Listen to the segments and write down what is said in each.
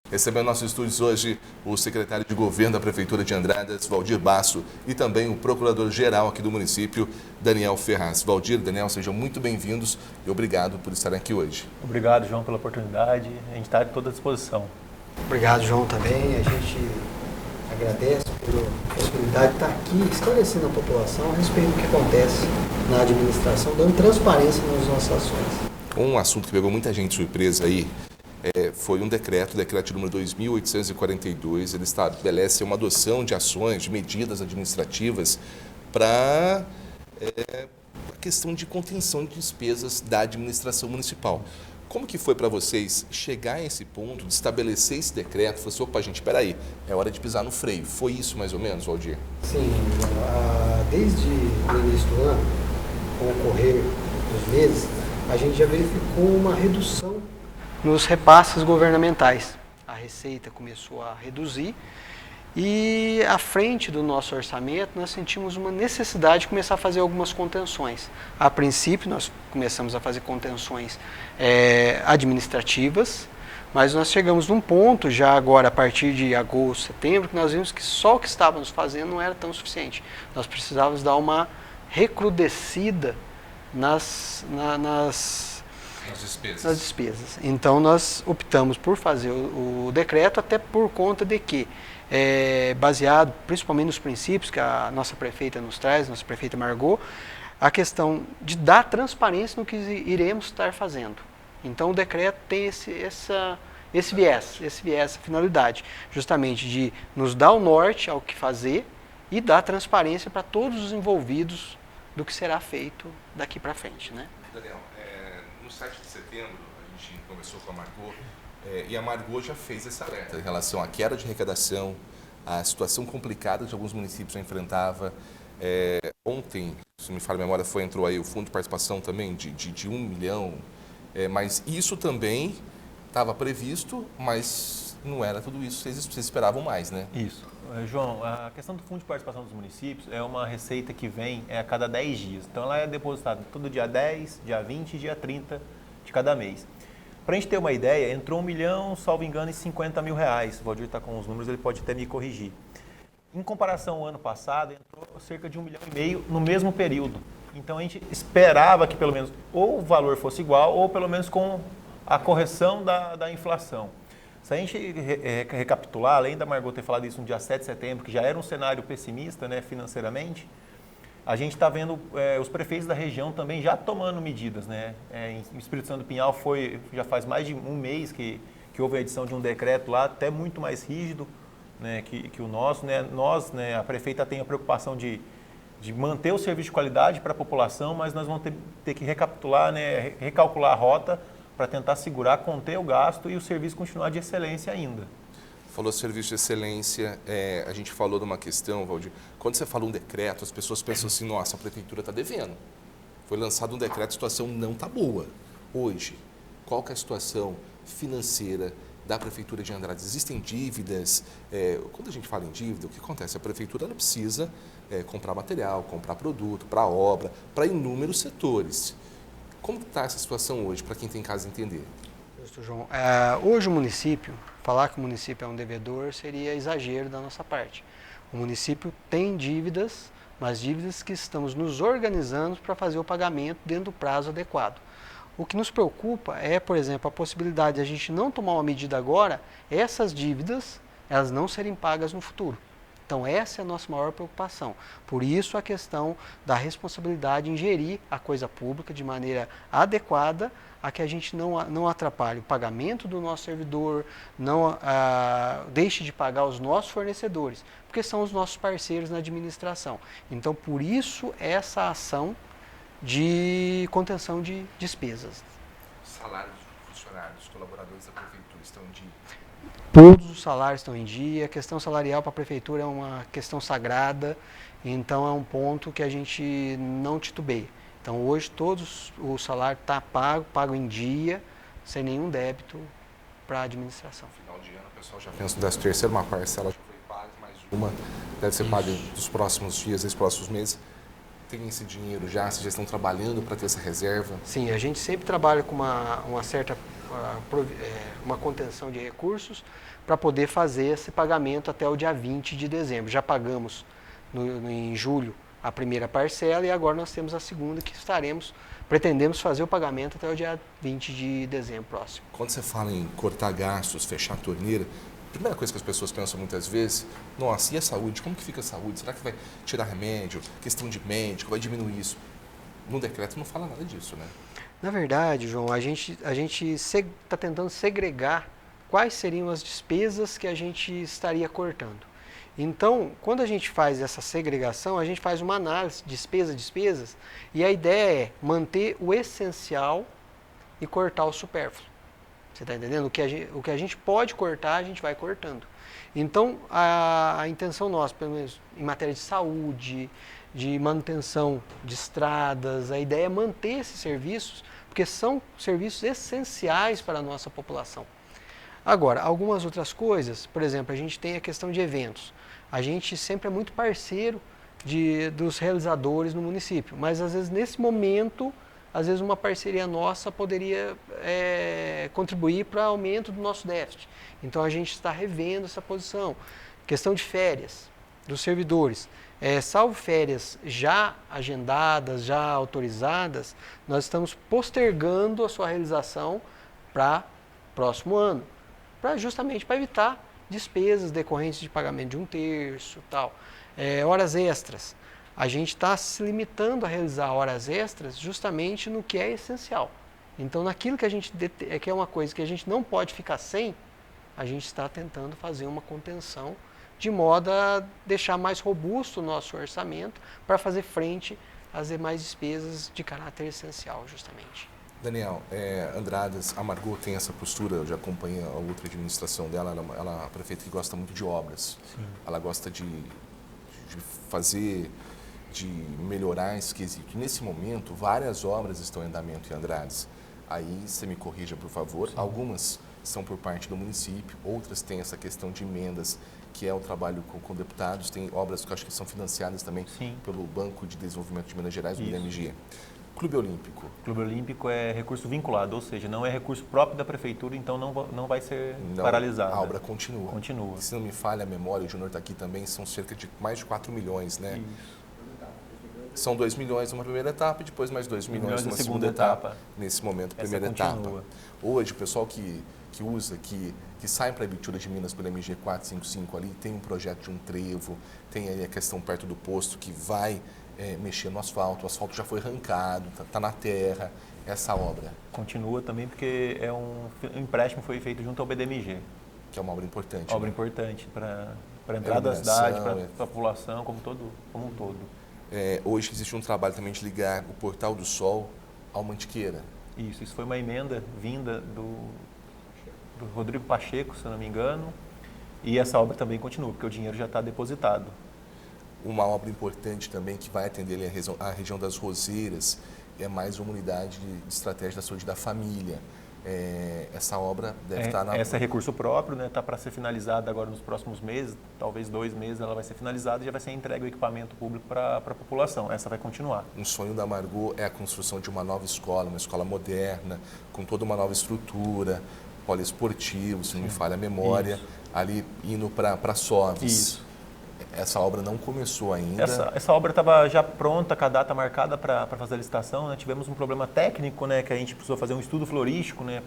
Recebendo nossos estúdios hoje o secretário de Governo da Prefeitura de Andradas, Valdir Basso, e também o procurador-geral aqui do município, Daniel Ferraz. Valdir, Daniel, sejam muito bem-vindos e obrigado por estarem aqui hoje. Obrigado, João, pela oportunidade. A gente está à toda disposição. Obrigado, João, também. A gente agradece pela possibilidade de estar aqui esclarecendo a população a respeito do que acontece na administração, dando transparência nas nossas ações. Um assunto que pegou muita gente surpresa aí foi um decreto, o decreto número 2.842, ele estabelece uma adoção de ações, de medidas administrativas para a questão de contenção de despesas da administração municipal. Como que foi para vocês chegar a esse ponto de estabelecer esse decreto? Falou assim, opa, gente, espera aí, é hora de pisar no freio. Foi isso mais ou menos, Valdir? Sim, desde o início do ano, com o correr dos meses, a gente já verificou uma redução nos repasses governamentais. A Receita começou a reduzir e, à frente do nosso orçamento, nós sentimos uma necessidade de começar a fazer algumas contenções. A princípio, nós começamos a fazer contenções administrativas, mas nós chegamos num ponto, já agora a partir de agosto, setembro, que nós vimos que só o que estávamos fazendo não era tão suficiente. Nós precisávamos dar uma recrudescida nas despesas. Então, nós optamos por fazer o decreto, até por conta de que, baseado principalmente nos princípios que a nossa prefeita nos traz, nossa prefeita Margot, a questão de dar transparência no que iremos estar fazendo. Então, o decreto tem esse viés, essa finalidade, justamente de nos dar o norte ao que fazer e dar transparência para todos os envolvidos do que será feito daqui para frente, né? Daniel, no 7 de setembro, a gente conversou com a Margot, e a Margot já fez esse alerta em relação à queda de arrecadação, à situação complicada que alguns municípios já enfrentavam. Ontem, se me falha a memória, entrou aí o Fundo de Participação também de 1 milhão, mas isso também estava previsto, mas não era tudo isso, vocês esperavam mais, né? Isso. João, a questão do Fundo de Participação dos Municípios é uma receita que vem a cada 10 dias. Então, ela é depositada todo dia 10, dia 20 e dia 30 de cada mês. Para a gente ter uma ideia, entrou 1 milhão, salvo engano, e 50 mil reais. O Valdir está com os números, ele pode até me corrigir. Em comparação ao ano passado, entrou cerca de 1,5 milhão no mesmo período. Então, a gente esperava que pelo menos ou o valor fosse igual, ou pelo menos com a correção da inflação. Se a gente recapitular, além da Margot ter falado isso no dia 7 de setembro, que já era um cenário pessimista, né, financeiramente, a gente está vendo os prefeitos da região também já tomando medidas, né? Em Espírito Santo do Pinhal já faz mais de um mês que houve a edição de um decreto lá, até muito mais rígido, né, que o nosso. Né? Nós, né, a prefeita tem a preocupação de manter o serviço de qualidade para a população, mas nós vamos ter que recapitular, né, recalcular a rota para tentar segurar, conter o gasto e o serviço continuar de excelência ainda. Falou serviço de excelência, a gente falou de uma questão, Valdir, quando você fala um decreto, as pessoas pensam assim, nossa, a prefeitura está devendo. Foi lançado um decreto, a situação não está boa. Hoje, qual que é a situação financeira da Prefeitura de Andradas? Existem dívidas? Quando a gente fala em dívida, o que acontece? A Prefeitura ela precisa comprar material, comprar produto, para obra, para inúmeros setores. Como está essa situação hoje, para quem tem casa entender? Justo, João. Hoje o município, falar que o município é um devedor seria exagero da nossa parte. O município tem dívidas, mas dívidas que estamos nos organizando para fazer o pagamento dentro do prazo adequado. O que nos preocupa é, por exemplo, a possibilidade de a gente não tomar uma medida agora, essas dívidas, elas não serem pagas no futuro. Então, essa é a nossa maior preocupação. Por isso, a questão da responsabilidade em gerir a coisa pública de maneira adequada a que a gente não atrapalhe o pagamento do nosso servidor, não deixe de pagar os nossos fornecedores, porque são os nossos parceiros na administração. Então, por isso, essa ação de contenção de despesas. Salários dos funcionários, colaboradores da Prefeitura estão em dia? Todos os salários estão em dia, a questão salarial para a Prefeitura é uma questão sagrada, então é um ponto que a gente não titubeia. Então hoje todos o salário está pago em dia, sem nenhum débito para a administração. Final de ano o pessoal já pensa no 13º, uma parcela já foi paga, mais uma deve ser paga nos próximos dias, nos próximos meses. tem esse dinheiro já? Vocês já estão trabalhando para ter essa reserva? Sim, a gente sempre trabalha com uma certa uma contenção de recursos para poder fazer esse pagamento até o dia 20 de dezembro. Já pagamos em julho a primeira parcela e agora nós temos a segunda que pretendemos fazer o pagamento até o dia 20 de dezembro próximo. Quando você fala em cortar gastos, fechar a torneira, a primeira coisa que as pessoas pensam muitas vezes, nossa, e a saúde? Como que fica a saúde? Será que vai tirar remédio? Questão de médico, vai diminuir isso? No decreto não fala nada disso, né? Na verdade, João, a gente está tentando segregar quais seriam as despesas que a gente estaria cortando. Então, quando a gente faz essa segregação, a gente faz uma análise, despesas, e a ideia é manter o essencial e cortar o supérfluo. Você está entendendo? O que a gente pode cortar, a gente vai cortando. Então, a intenção nossa, pelo menos em matéria de saúde, de manutenção de estradas, a ideia é manter esses serviços, porque são serviços essenciais para a nossa população. Agora, algumas outras coisas, por exemplo, a gente tem a questão de eventos. A gente sempre é muito parceiro dos realizadores no município, mas às vezes nesse momento, às vezes uma parceria nossa poderia contribuir para o aumento do nosso déficit. Então a gente está revendo essa posição. Questão de férias dos servidores. Salvo férias já agendadas, já autorizadas, nós estamos postergando a sua realização para próximo ano, justamente para evitar despesas decorrentes de pagamento de 1/3, tal. Horas extras. A gente está se limitando a realizar horas extras justamente no que é essencial. Então, naquilo que é uma coisa que a gente não pode ficar sem, a gente está tentando fazer uma contenção de modo a deixar mais robusto o nosso orçamento para fazer frente às demais despesas de caráter essencial, justamente. Daniel, Andradas, a Margot tem essa postura, eu já acompanho a outra administração dela, ela é uma prefeita que gosta muito de obras. Sim. Ela gosta de melhorar esse quesito. Nesse momento, várias obras estão em andamento em Andradas. Aí, você me corrija, por favor. Sim. Algumas são por parte do município, outras têm essa questão de emendas, que é o trabalho com deputados. Tem obras que eu acho que são financiadas também Sim. pelo Banco de Desenvolvimento de Minas Gerais, o BMG. Clube Olímpico. Clube Olímpico é recurso vinculado, ou seja, não é recurso próprio da prefeitura, então não vai ser paralisado. A obra continua. Continua. E, se não me falha a memória, o Júnior está aqui também, são cerca de mais de 4 milhões, né? Isso. São 2 milhões numa primeira etapa e depois mais 2 milhões numa segunda etapa. Nesse momento, primeira etapa. Hoje, o pessoal que usa, que sai para a Ibitura de Minas pelo MG 455 ali, tem um projeto de um trevo, tem aí a questão perto do posto que vai mexer no asfalto, o asfalto já foi arrancado, está na terra, essa obra. Continua também porque um empréstimo foi feito junto ao BDMG. Que é uma obra importante. Obra importante para a entrada da cidade, para a população como um todo. Hoje existe um trabalho também de ligar o Portal do Sol ao Mantiqueira. Isso foi uma emenda vinda do Rodrigo Pacheco, se eu não me engano, e essa obra também continua, porque o dinheiro já está depositado. Uma obra importante também que vai atender ali a região das Roseiras é mais uma unidade de estratégia da saúde da família. Essa obra deve estar na... Essa é recurso próprio, né? Está para ser finalizada agora nos próximos meses, talvez 2 meses ela vai ser finalizada e já vai ser entregue o equipamento público para a população. Essa vai continuar. Um sonho da Margot é a construção de uma nova escola, uma escola moderna, com toda uma nova estrutura, poliesportivo, se não me falha a memória, Isso. ali indo para Soves. Isso. Essa obra não começou ainda. Essa obra estava já pronta, com a data marcada para fazer a licitação, né? Tivemos um problema técnico, né, que a gente precisou fazer um estudo florístico, né,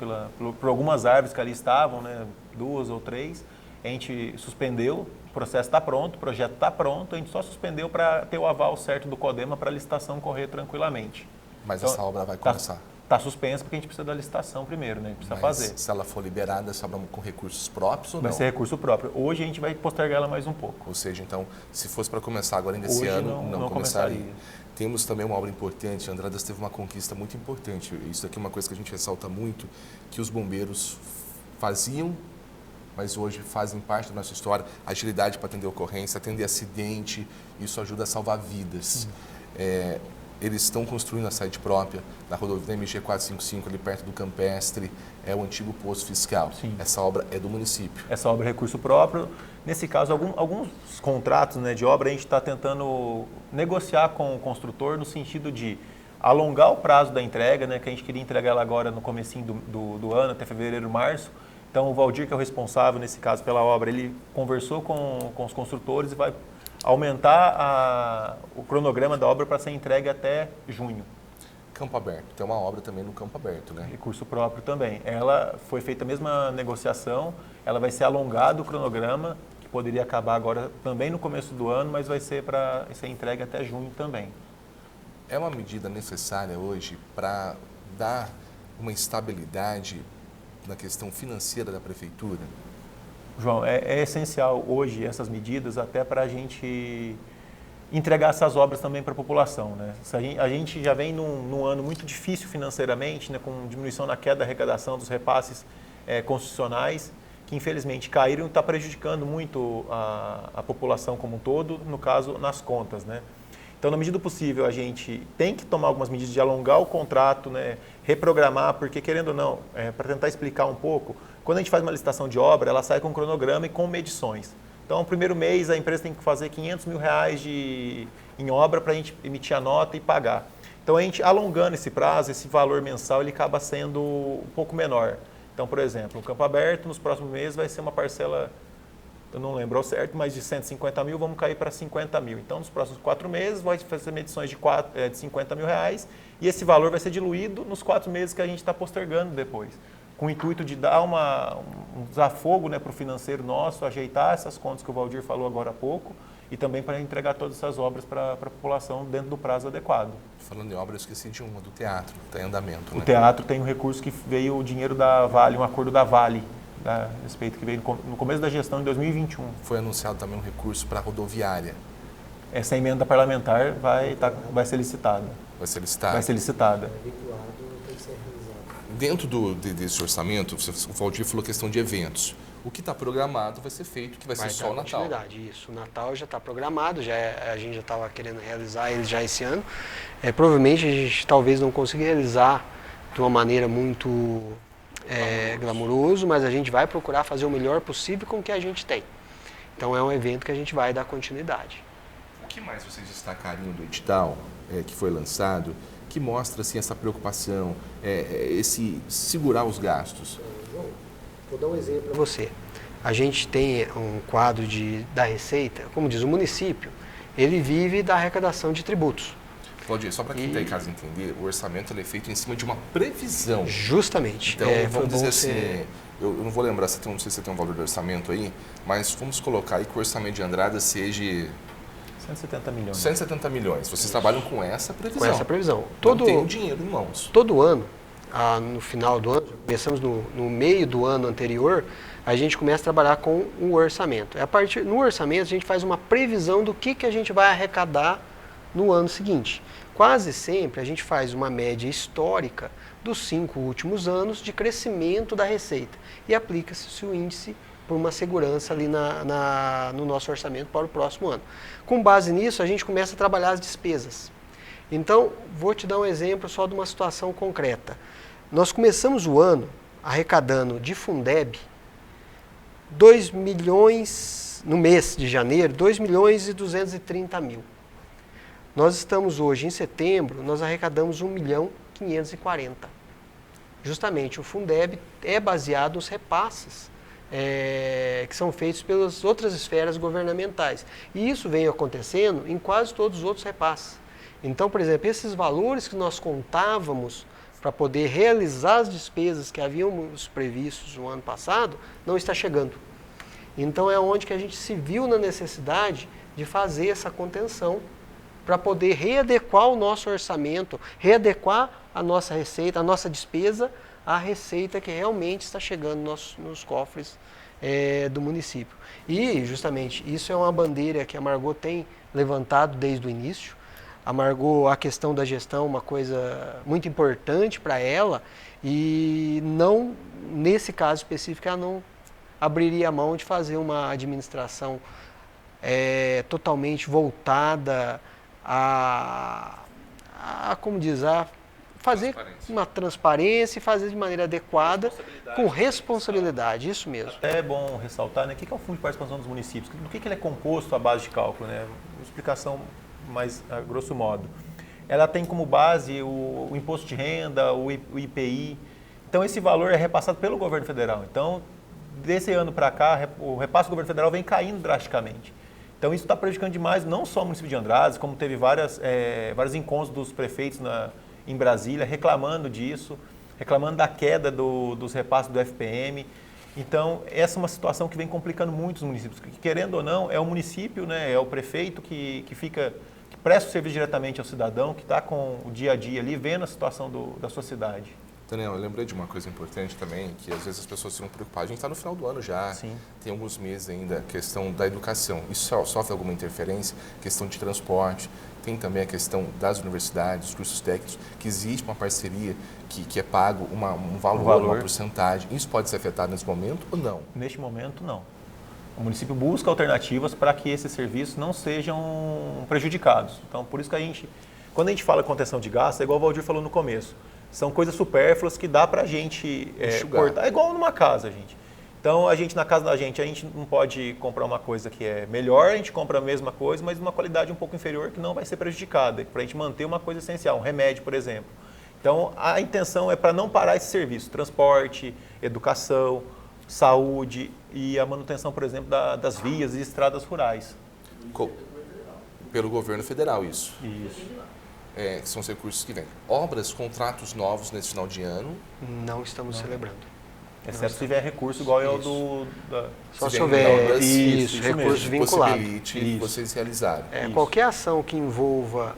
por algumas árvores que ali estavam, né, 2 ou 3. A gente suspendeu, o processo está pronto, o projeto está pronto, a gente só suspendeu para ter o aval certo do CODEMA para a licitação correr tranquilamente. Mas então, essa obra vai começar? Está suspensa porque a gente precisa da licitação primeiro, né? A gente precisa fazer. Se ela for liberada, essa obra com recursos próprios ou não? Vai ser recurso próprio. Hoje a gente vai postergar ela mais um pouco. Ou seja, então, se fosse para começar agora ainda esse ano, não começaria. Temos também uma obra importante, Andradas teve uma conquista muito importante. Isso aqui é uma coisa que a gente ressalta muito, que os bombeiros faziam, mas hoje fazem parte da nossa história. Agilidade para atender ocorrência, atender acidente, isso ajuda a salvar vidas. eles estão construindo a sede própria na rodovia da MG 455, ali perto do Campestre, é o antigo posto fiscal. Sim. Essa obra é do município. Essa obra é recurso próprio. Nesse caso, alguns contratos, né, de obra a gente está tentando negociar com o construtor no sentido de alongar o prazo da entrega, né, que a gente queria entregar ela agora no comecinho do ano, até fevereiro, março. Então, o Valdir, que é o responsável, nesse caso, pela obra, ele conversou com os construtores e vai aumentar o cronograma da obra para ser entregue até junho. Campo Aberto, tem uma obra também no Campo Aberto, né? Recurso próprio também. Ela foi feita a mesma negociação, ela vai ser alongado o cronograma, que poderia acabar agora também no começo do ano, mas vai ser para ser entregue até junho também. É uma medida necessária hoje para dar uma estabilidade na questão financeira da prefeitura? João, é essencial hoje essas medidas até para a gente entregar essas obras também para a população, né? A gente já vem num ano muito difícil financeiramente, né, com diminuição na queda da arrecadação dos repasses constitucionais, que infelizmente caíram e está prejudicando muito a população como um todo, no caso, nas contas, né? Então, na medida do possível, a gente tem que tomar algumas medidas de alongar o contrato, né, reprogramar, porque, querendo ou não, para tentar explicar um pouco, quando a gente faz uma licitação de obra, ela sai com um cronograma e com medições. Então, no primeiro mês, a empresa tem que fazer R$500 mil em obra para a gente emitir a nota e pagar. Então, a gente alongando esse prazo, esse valor mensal, ele acaba sendo um pouco menor. Então, por exemplo, o Campo Aberto, nos próximos meses, vai ser uma parcela, eu não lembro ao certo, mas de 150 mil, vamos cair para 50 mil. Então, nos próximos 4 meses, vai fazer medições de 50 mil reais e esse valor vai ser diluído nos 4 meses que a gente está postergando depois, com o intuito de dar um desafogo, né, para o financeiro nosso, ajeitar essas contas que o Valdir falou agora há pouco e também para entregar todas essas obras para a população dentro do prazo adequado. Falando em obra, eu esqueci de uma, do teatro, está em andamento. O né? teatro tem um recurso que veio o dinheiro da Vale, um acordo da Vale, a respeito que veio no começo da gestão de 2021. Foi anunciado também um recurso para a rodoviária. Essa emenda parlamentar vai ser licitada. Vai ser licitado? Vai ser licitada. Dentro desse orçamento, o Valdir falou questão de eventos. O que está programado vai ser feito, que vai ser só o Natal. Isso, o Natal já está programado, a gente já estava querendo realizar ele já esse ano. Provavelmente a gente talvez não consiga realizar de uma maneira muito glamouroso, mas a gente vai procurar fazer o melhor possível com o que a gente tem. Então é um evento que a gente vai dar continuidade. O que mais vocês destacariam do edital que foi lançado, que mostra assim, essa preocupação, esse segurar os gastos? Vou dar um exemplo para você. A gente tem um quadro da Receita, como diz o município, ele vive da arrecadação de tributos. Valdir, só para quem está em casa entender, o orçamento ele é feito em cima de uma previsão. Justamente. Então, vamos dizer assim, eu não vou lembrar, não sei se você tem um valor do orçamento aí, mas vamos colocar aí que o orçamento de Andrada seja 170 milhões. 170 milhões. Vocês trabalham com essa previsão. Com essa previsão. Não tem o dinheiro em mãos. Todo ano, no final do ano, começamos no meio do ano anterior, a gente começa a trabalhar com o orçamento. No orçamento, a gente faz uma previsão do que a gente vai arrecadar no ano seguinte. Quase sempre a gente faz uma média histórica dos 5 últimos anos de crescimento da receita e aplica-se o índice por uma segurança ali no nosso orçamento para o próximo ano. Com base nisso, a gente começa a trabalhar as despesas. Então, vou te dar um exemplo só de uma situação concreta. Nós começamos o ano arrecadando de Fundeb 2 milhões, no mês de janeiro, 2 milhões e 230 mil. Nós estamos hoje em setembro, nós arrecadamos 1 milhão 540. Justamente o Fundeb é baseado nos repasses que são feitos pelas outras esferas governamentais. E isso vem acontecendo em quase todos os outros repasses. Então, por exemplo, esses valores que nós contávamos para poder realizar as despesas que havíamos previstos no ano passado, não está chegando. Então, é onde que a gente se viu na necessidade de fazer essa contenção para poder readequar o nosso orçamento, readequar a nossa receita, a nossa despesa, à receita que realmente está chegando nos cofres do município. E, justamente, isso é uma bandeira que a Margot tem levantado desde o início. A Margot, a questão da gestão, uma coisa muito importante para ela, e não, nesse caso específico, ela não abriria a mão de fazer uma administração totalmente voltada a como diz, a fazer uma transparência e fazer de maneira adequada, com responsabilidade, isso mesmo. É bom ressaltar, né, o que é o Fundo de Participação dos Municípios, do que ele é composto à base de cálculo, né? Uma explicação mais a grosso modo. Ela tem como base o imposto de renda, o IPI. Então, esse valor é repassado pelo governo federal. Então, desse ano para cá, o repasse do governo federal vem caindo drasticamente. Então, isso está prejudicando demais, não só o município de Andradas, como teve vários encontros dos prefeitos em Brasília reclamando disso, reclamando da queda dos repasses do FPM. Então, essa é uma situação que vem complicando muito os municípios. Que, querendo ou não, é o município, né, é o prefeito que presta o serviço diretamente ao cidadão, que está com o dia a dia ali, vendo a situação da sua cidade. Daniel, eu lembrei de uma coisa importante também, que às vezes as pessoas ficam preocupadas. A gente está no final do ano já, Sim. Tem alguns meses ainda, a questão da educação. Isso sofre alguma interferência? Questão de transporte, tem também a questão das universidades, dos cursos técnicos, que existe uma parceria que é pago um valor, uma porcentagem. Isso pode ser afetado nesse momento ou não? Neste momento, não. O município busca alternativas para que esses serviços não sejam prejudicados. Então, por isso que quando a gente fala contenção de gastos, é igual o Valdir falou no começo, são coisas supérfluas que dá para a gente cortar. É igual numa casa, gente. Então, na casa da gente, a gente não pode comprar uma coisa que é melhor, a gente compra a mesma coisa, mas de uma qualidade um pouco inferior que não vai ser prejudicada, para a gente manter uma coisa essencial, um remédio, por exemplo. Então, a intenção é para não parar esse serviço, transporte, educação, saúde e a manutenção, por exemplo, das vias e estradas rurais. Pelo governo federal, isso. Isso. Que são os recursos que vêm. Obras, contratos novos nesse final de ano? Não estamos celebrando. Exceto se tiver recurso igual é o Só se houver isso recurso vinculado. Possibilite vocês realizarem. Qualquer ação que envolva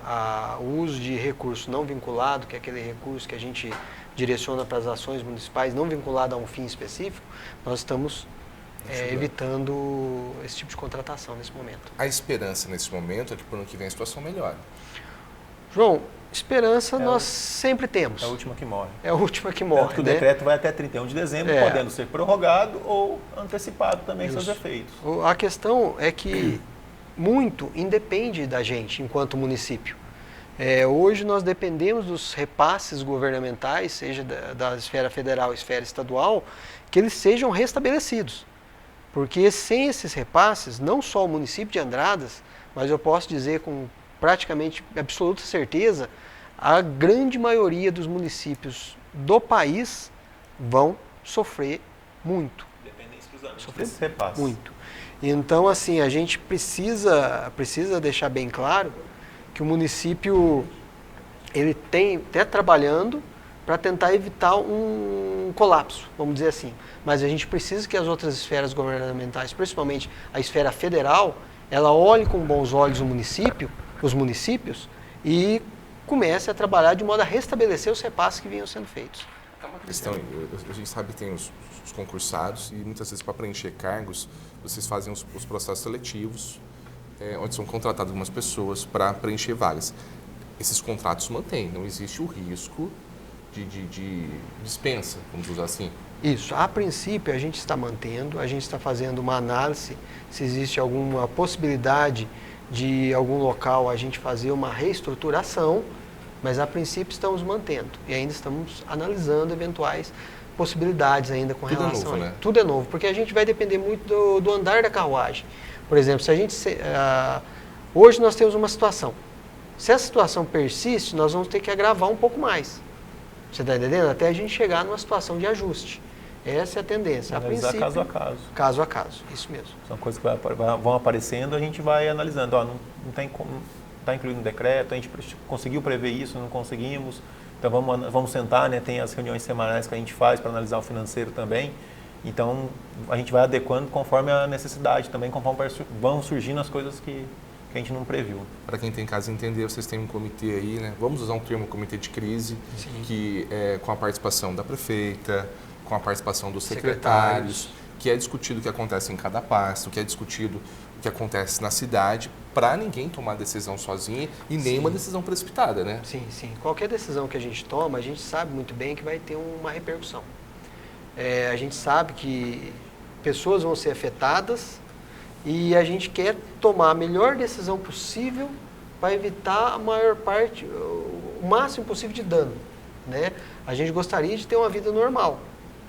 o uso de recurso não vinculado, que é aquele recurso que a gente direciona para as ações municipais não vinculado a um fim específico, nós estamos evitando esse tipo de contratação nesse momento. A esperança nesse momento é que para o ano que vem a situação melhore. João, esperança nós sempre temos. É a última que morre. É a última que morre. Tanto que o decreto vai até 31 de dezembro, podendo ser prorrogado ou antecipado também seus efeitos. A questão é que muito independe da gente enquanto município. Hoje nós dependemos dos repasses governamentais, seja da esfera federal e esfera estadual, que eles sejam restabelecidos. Porque sem esses repasses, não só o município de Andradas, mas eu posso dizer com praticamente absoluta certeza, a grande maioria dos municípios do país vão sofrer muito. Dependem exclusivamente desses repasses. Muito. Então, assim, a gente precisa deixar bem claro que o município ele está trabalhando para tentar evitar um colapso, vamos dizer assim. Mas a gente precisa que as outras esferas governamentais, principalmente a esfera federal, ela olhe com bons olhos os municípios e comece a trabalhar de modo a restabelecer os repasses que vinham sendo feitos. A questão, a gente sabe que tem os concursados e muitas vezes para preencher cargos, vocês fazem os processos seletivos, onde são contratadas algumas pessoas para preencher vagas. Esses contratos mantêm, não existe o risco de dispensa, vamos usar assim. Isso, a princípio a gente está mantendo, a gente está fazendo uma análise se existe alguma possibilidade de algum local a gente fazer uma reestruturação, mas a princípio estamos mantendo e ainda estamos analisando eventuais possibilidades ainda com relação Tudo é novo, né? Tudo é novo, porque a gente vai depender muito do andar da carruagem. Por exemplo, se a gente hoje nós temos uma situação. Se essa situação persiste, nós vamos ter que agravar um pouco mais. Você está entendendo? Até a gente chegar numa situação de ajuste. Essa é a tendência. Analisar caso a caso. Caso a caso, isso mesmo. São coisas que vão aparecendo, a gente vai analisando. Não está incluído no decreto, a gente conseguiu prever isso, não conseguimos. Então vamos sentar, né? Tem as reuniões semanais que a gente faz para analisar o financeiro também. Então a gente vai adequando conforme a necessidade também, conforme vão surgindo as coisas que a gente não previu. Para quem tem casa entender, vocês têm um comitê aí, né? Vamos usar um termo, comitê de crise, que é com a participação da prefeita, com a participação dos secretários, que é discutido o que acontece em cada pasto, que é discutido o que acontece na cidade, para ninguém tomar decisão sozinha e nem uma decisão precipitada, né? Sim, sim. Qualquer decisão que a gente toma, a gente sabe muito bem que vai ter uma repercussão. A gente sabe que pessoas vão ser afetadas e a gente quer tomar a melhor decisão possível para evitar o o máximo possível de dano, né? A gente gostaria de ter uma vida normal,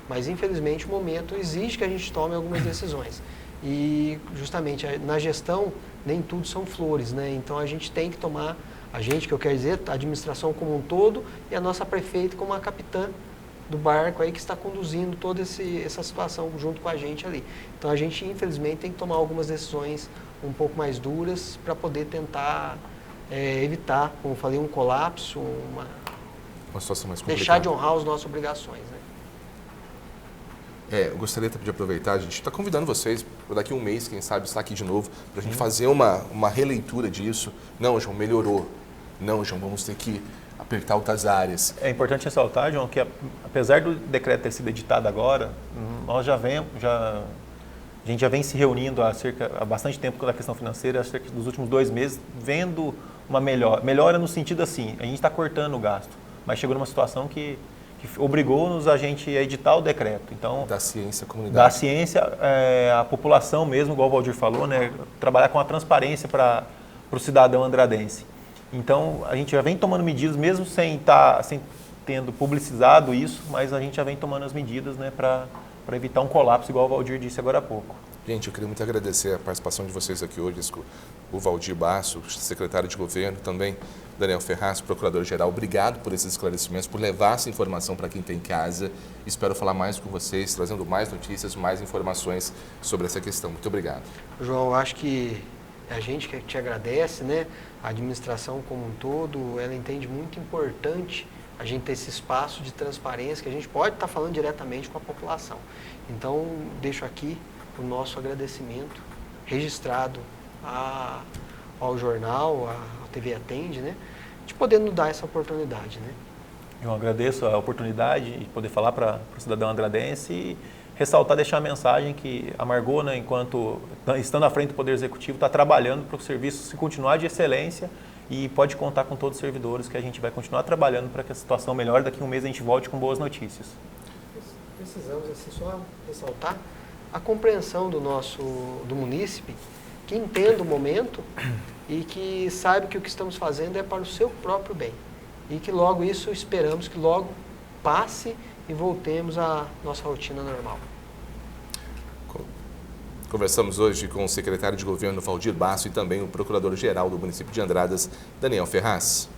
mas infelizmente o momento exige que a gente tome algumas decisões. E justamente na gestão nem tudo são flores, né? Então a gente tem que tomar, que eu quero dizer, a administração como um todo e a nossa prefeita como a capitã do barco aí que está conduzindo toda essa situação junto com a gente ali. Então a gente infelizmente tem que tomar algumas decisões um pouco mais duras para poder tentar evitar, como eu falei, um colapso, uma situação mais complicada. Deixar de honrar as nossas obrigações, né? Eu gostaria de aproveitar, a gente está convidando vocês para daqui a um mês, quem sabe, estar aqui de novo, para a gente fazer uma releitura disso. Não, João, melhorou. Não, João, vamos ter que apertar outras áreas. É importante ressaltar, João, que apesar do decreto ter sido editado agora, nós a gente já vem se reunindo há bastante tempo com a questão financeira, cerca dos últimos 2 meses, vendo uma melhora no sentido assim, a gente está cortando o gasto, mas chegou numa situação que obrigou-nos a gente a editar o decreto. Então, da ciência à comunidade. Da ciência, a população mesmo, igual o Valdir falou, né, trabalhar com a transparência para o cidadão andradense. Então, a gente já vem tomando medidas, mesmo sem tendo publicizado isso, mas a gente já vem tomando as medidas, né, para evitar um colapso, igual o Valdir disse agora há pouco. Gente, eu queria muito agradecer a participação de vocês aqui hoje, o Valdir Basso, secretário de Governo, também Daniel Ferraz, procurador-geral. Obrigado por esses esclarecimentos, por levar essa informação para quem está em casa. Espero falar mais com vocês, trazendo mais notícias, mais informações sobre essa questão. Muito obrigado. João, eu acho que a gente que te agradece, né? A administração como um todo, ela entende muito importante a gente ter esse espaço de transparência que a gente pode estar falando diretamente com a população. Então, deixo aqui o nosso agradecimento registrado ao jornal, à TV Atende, né, de poder nos dar essa oportunidade, né. Eu agradeço a oportunidade de poder falar para o cidadão andradense e ressaltar, deixar a mensagem que a Margot, né, enquanto estando à frente do Poder Executivo, está trabalhando para o serviço se continuar de excelência e pode contar com todos os servidores que a gente vai continuar trabalhando para que a situação melhore. Daqui a um mês a gente volte com boas notícias. Precisamos assim, só ressaltar a compreensão do munícipe, que entenda o momento e que saiba que o que estamos fazendo é para o seu próprio bem. E que logo isso esperamos que logo passe e voltemos à nossa rotina normal. Conversamos hoje com o secretário de Governo, Valdir Basso, e também o procurador-geral do município de Andradas, Daniel Ferraz.